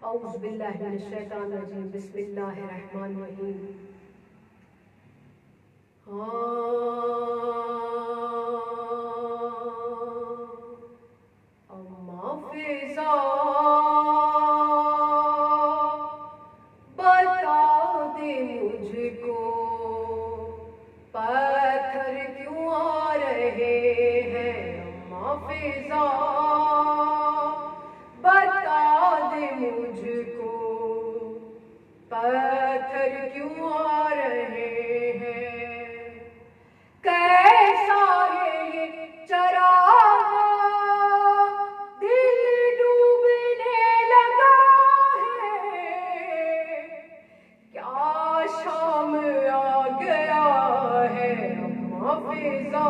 اعوذ باللہ من الشیطان الرجیم بسم اللہ الرحمن الرحیم اما فضا بتا دے مجھ کو پتھر کیوں آ رہے ہیں اما فضا بتا دے مجھ کو پتھر کیوں آ رہے ہیں کیسا ہے یہ چراغ دل ڈوبنے لگا ہے کیا شام آ گیا ہے اما فضا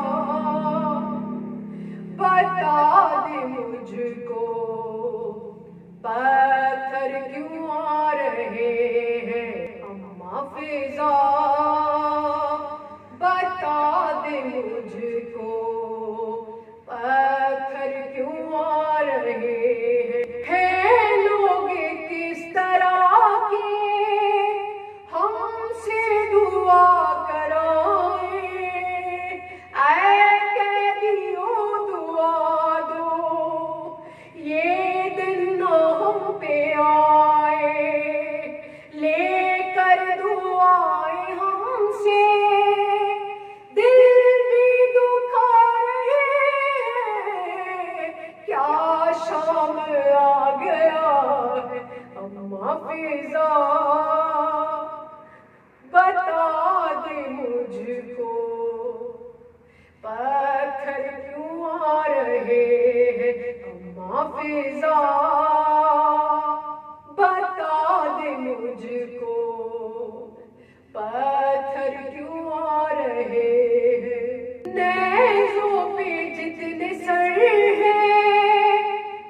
بتا دے مجھ کو پتھر کیوں آ رہے ہیں اما فضا بتا دے مجھ کو پتھر کیوں آ رہے ہیں لوگ کس طرح کے ہم سے دعا کرائیں اے قیدیوں دعا دو یہ دن ہم پہ آئے لے کر دعائیں ہم سے دل بھی دکھا رہے ہیں کیا شام آ گیا ہے اما فضا بتا دے مجھ کو پتھر کیوں آ رہے ہیں اما فضا بتا دے مجھ کو پتھر کیوں آ رہے ہیں نیزوں پہ جتنے سر ہیں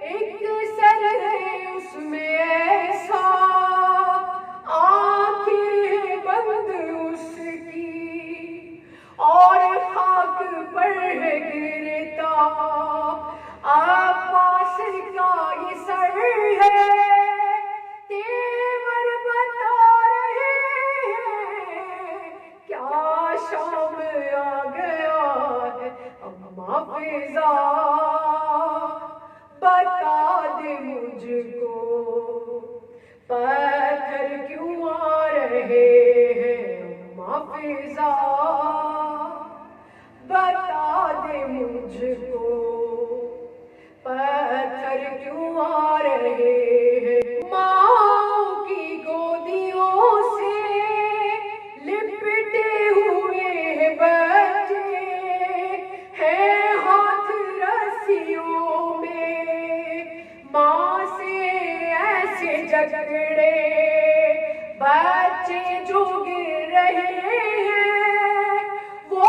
ایک سر ہے اس میں ایسا آنکھیں بند اس کی اور خاک پر ہے گرتا عباس کا یہ سر ہے تیور بتا رہے ہیں کیا شام آ گیا ہے اما فضا بتا دے مجھ کو پتھر کیوں آ رہے ہیں اما فضا بتا دے مجھ کو پتھر کیوں آ رہے ہیں ماں کی گودیوں سے لپٹے ہوئے ہیں بچے ہیں ہاتھ رسیوں میں ماں سے ایسے جھگڑے بچے جو گر رہے ہیں وہ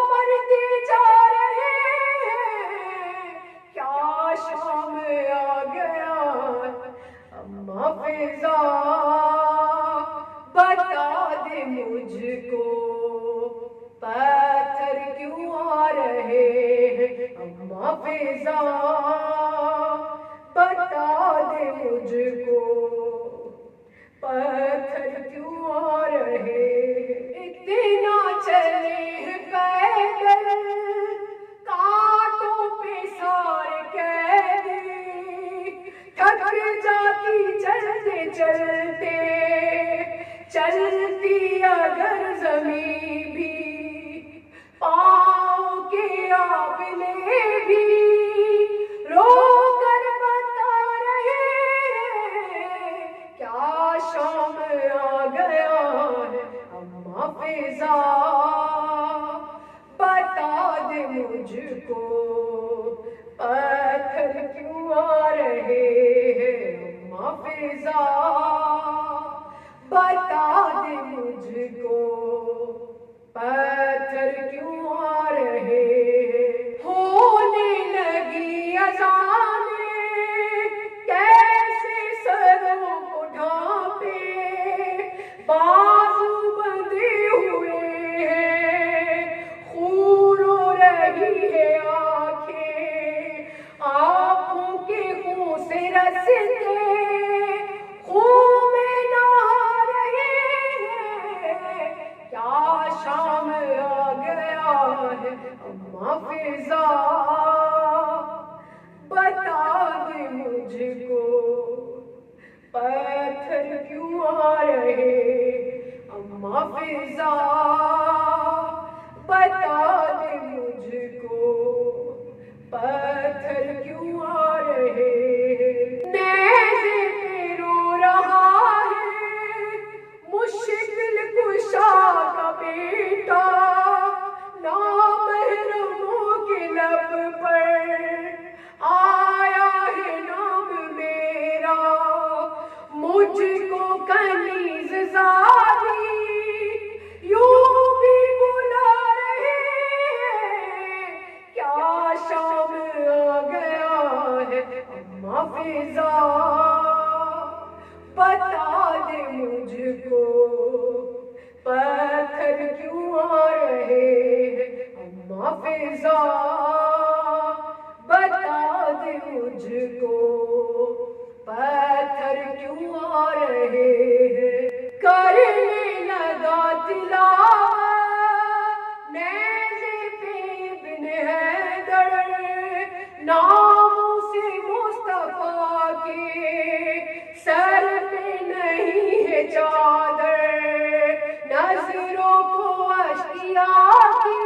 مرتے جا رہے ہیں کیا شام آ گیا اما فضا بتا دے مجھ کو پتھر کیوں آ رہے ہیں اما فضا بتا دے مجھ کو پتھر کیوں آ رہے ہیں اتنا چلے ہیں پیدل کانٹوں پہ سارے قیدی تھک جاتی چلتے چلتے چلتی اگر زمین بھی پاؤں کے آبلے بھی رو کر بتا رہے ہیں کیا شام آ گیا ہے اما فضا بتا دے مجھ کو پتھر کیوں آ رہے ہیں اما فضا بتا دے مجھ کو پتھر کیوں آ رہے ہیں ہونے لگی اذانیں کیسے سروں کو ڈھانپے بازو بندھے ہوئے ہیں خون ہو رہی ہے آنکھیں آ رہے اما فضا بتا دے مجھ کو پتھر کیوں آ رہے نیزے پہ رو رہا ہے مشکل کشا کا بیٹا نامحرموں کے لب پر آیا ہے نام میرا مجھ کو کنیز زادی یوں بھی بلا رہے ہیں کیا شام آ گیا ہے اما فضا بتا دے مجھ کو پتھر کیوں آ رہے ہیں اما فضا بتا دے مجھ کو پتھر کیوں آ رہے ہیں کرنے لگا تلاوت نیزے پہ ابن حیدر نام سے مصطفیٰ کے سر پہ نہیں ہے چادر نظروں کو اشکیا کی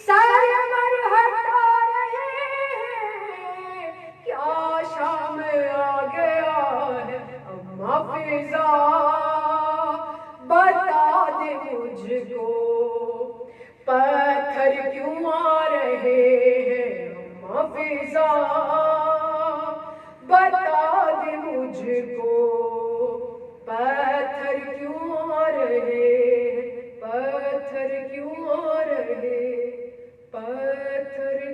سرور ہٹا رہے ہیں کیا شام آ گیا ہے اما فضا بتا دے مجھ کو پتھر کیوں آ رہے ہیں اما فضا بتا دے مجھ کو پتھر کیوں آ رہے ہیں پتھر کیوں آ رہے پتھر